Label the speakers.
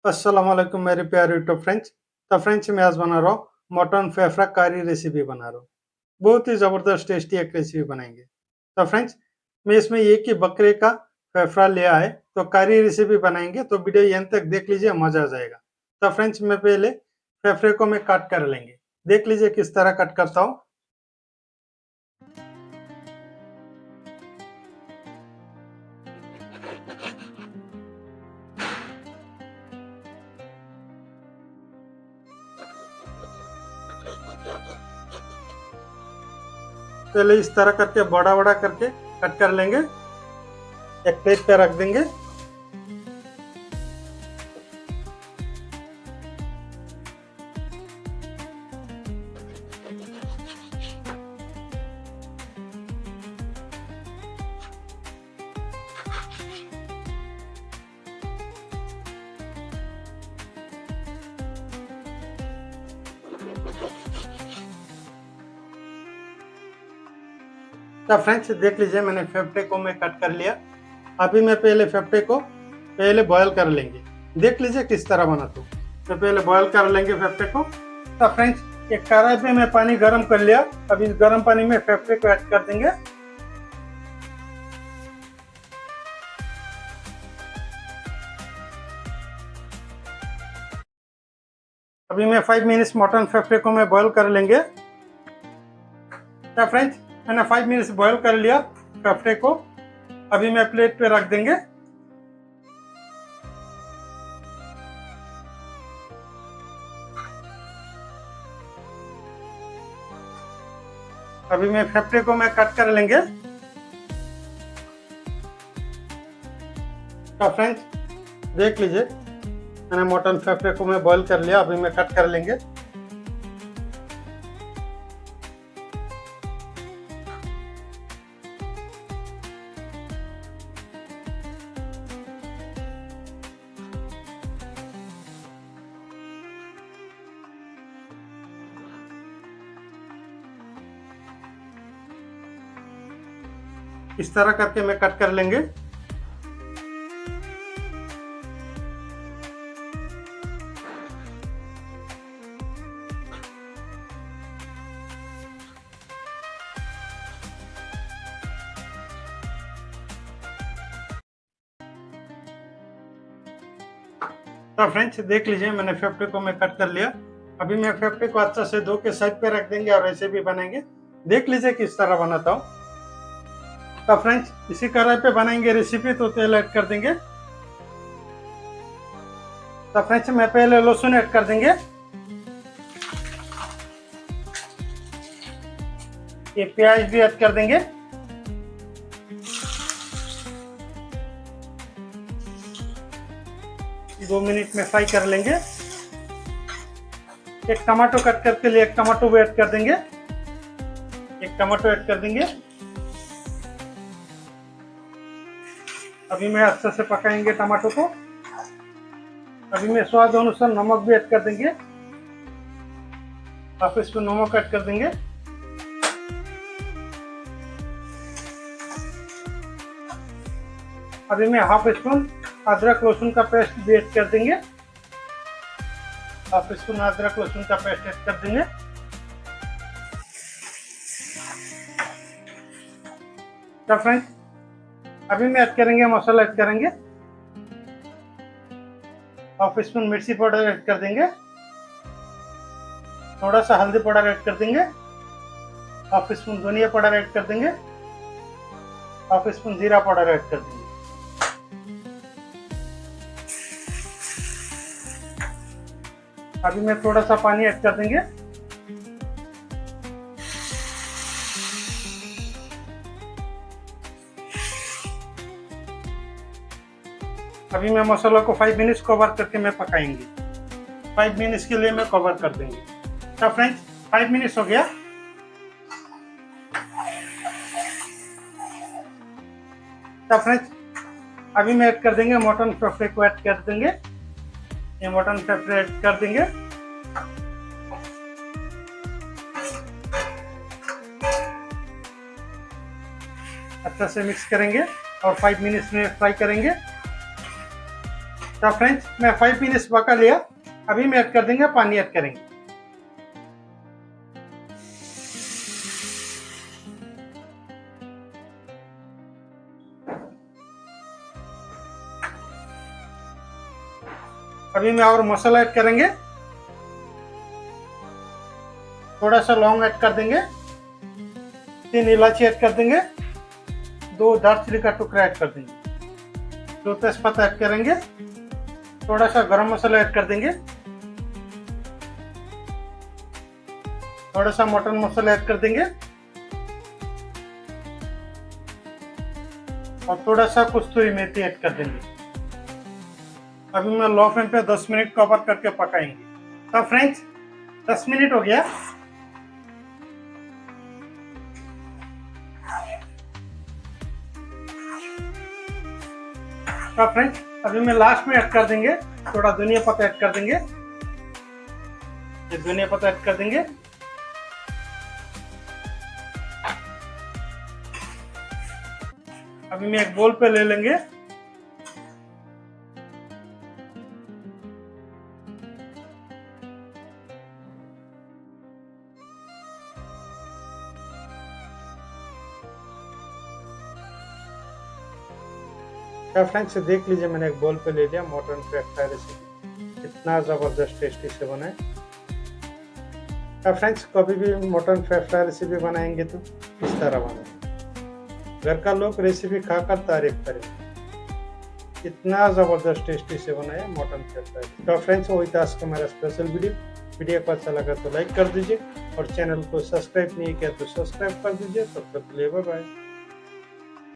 Speaker 1: अस्सलाम वालेकुम मेरे प्यारे यूट्यूब फ्रेंड्स। तो फ्रेंड्स मैं आज बना रहा हूँ मटन फेफड़ा करी रेसिपी बना रहा हूँ। बहुत ही ज़बरदस्त टेस्टी एक रेसिपी बनाएंगे। तो फ्रेंड्स मैं इसमें एक ही बकरे का फेफड़ा लिया है, तो करी रेसिपी बनाएंगे, तो वीडियो एंड तक देख लीजिए, मज़ा आ जाएगा। तो फ्रेंड्स मैं पहले फेफड़े को मैं कट कर लेंगे। देख लीजिए किस तरह कट करता हूँ। पहले इस तरह करके बड़ा बड़ा करके कट कर लेंगे, एक प्लेट पे रख देंगे। तो फ्रेंड्स देख लीजिए मैंने फेफड़े को मैं कट कर लिया। अभी मैं पहले फेफड़े को पहले बॉयल कर लेंगे। देख लीजिए किस तरह बनाता हूँ। तो पहले बॉयल कर लेंगे फेफड़े को। तो फ्रेंड्स एक कढ़ाई पे मैं पानी गर्म कर लिया। अब इस गर्म पानी में फेफड़े को ऐड कर देंगे। अभी मैं 5 मिनट्स मटन फेफड़े को मैं बॉयल कर लेंगे। तो फ्रेंड्स मैंने 5 मिनट्स बॉयल कर लिया फेफड़े को। अभी मैं प्लेट पे रख देंगे। अभी मैं फेफड़े को मैं कट कर लेंगे। तो फ्रेंड्स देख लीजिए मैंने मटन फेफड़े को मैं बॉईल कर लिया। अभी मैं कट कर लेंगे। इस तरह करके मैं कट कर लेंगे। तो फ्रेंड्स देख लीजिए मैंने फेफड़े को मैं कट कर लिया। अभी मैं फेफड़े को अच्छा से धो के साइड पे रख देंगे और ऐसे भी बनाएंगे। देख लीजिए किस तरह बनाता हूँ। तो फ्रेंड्स इसी कढ़ाई पे बनाएंगे रेसिपी, तो तेल ऐड कर देंगे। तो फ्रेंड्स मैं पहले लहसुन ऐड कर देंगे। ये प्याज भी ऐड कर देंगे। दो मिनट में फ्राई कर लेंगे। एक टमाटो कट करके लिए एक टमाटो भी ऐड कर देंगे। एक टमाटो ऐड कर देंगे। अभी मैं अच्छे से पकाएंगे टमाटो को। अभी मैं स्वाद अनुसार नमक भी ऐड कर देंगे। हाफ स्पून नमक ऐड कर देंगे। अभी मैं हाफ स्पून अदरक लहसुन का पेस्ट भी ऐड कर देंगे। हाफ स्पून अदरक लहसुन का पेस्ट ऐड कर देंगे। तो फ्रेंड्स अभी मैं ऐड करेंगे मसाला ऐड करेंगे। हाफ स्पून मिर्ची पाउडर ऐड कर देंगे। थोड़ा सा हल्दी पाउडर ऐड कर देंगे। हाफ स्पून धनिया पाउडर ऐड कर देंगे। हाफ स्पून जीरा पाउडर ऐड कर देंगे। अभी मैं थोड़ा सा पानी ऐड कर देंगे। अभी मैं मसाला को 5 मिनट्स कवर करके मैं पकाएंगे। 5 मिनट्स के लिए मैं कवर कर देंगे। तो फ्रेंड्स 5 मिनट्स हो गया। तो फ्रेंड्स अभी मैं ऐड कर देंगे मटन फेफड़े को ऐड कर देंगे। ये मटन फेफड़े ऐड कर देंगे। अच्छा से मिक्स करेंगे और 5 मिनट्स में फ्राई करेंगे। तो फ्रेंड्स मैं 5 मिनट्स पका लिया। अभी मैं ऐड कर देंगे, पानी ऐड करेंगे। अभी मैं और मसाला ऐड करेंगे। थोड़ा सा लौंग ऐड कर देंगे, 3 इलायची ऐड कर देंगे, 2 दालचीनी का टुकड़ा ऐड कर देंगे, 2 तेजपत्ता ऐड करेंगे, थोड़ा सा गरम मसाला ऐड कर देंगे, थोड़ा सा मटन मसाला ऐड कर देंगे और थोड़ा सा कस्तूरी मेथी ऐड कर देंगे। अभी मैं लो फ्लेम पे 10 मिनट कवर करके पकाएंगे। तो फ्रेंड्स 10 मिनट हो गया। तो फ्रेंड्स अभी मैं लास्ट में ऐड कर देंगे, थोड़ा धनिया पत्ता ऐड कर देंगे। ये धनिया पत्ता ऐड कर देंगे। अभी मैं एक बोल पे ले लेंगे। तो फ्रेंड्स देख लीजिए, मैंने एक बोल पे ले लिया मटन फ्राई रेसिपी। इतना ज़बरदस्त टेस्टी से बना है। तो फ्रेंड्स कभी भी मटन फ्राई रेसिपी बनाएंगे तो इस तरह बनाएंगे, घर का लोग रेसिपी खाकर तारीफ करें। इतना ज़बरदस्त टेस्टी से बना है मटन फ्राई। तो फ्रेंड्स वही था आज का हमारा स्पेशल वीडियो को अच्छा लगा तो लाइक कर दीजिए और चैनल को सब्सक्राइब नहीं किया तो सब्सक्राइब कर दीजिए। तब तक के लिए बाय बाय।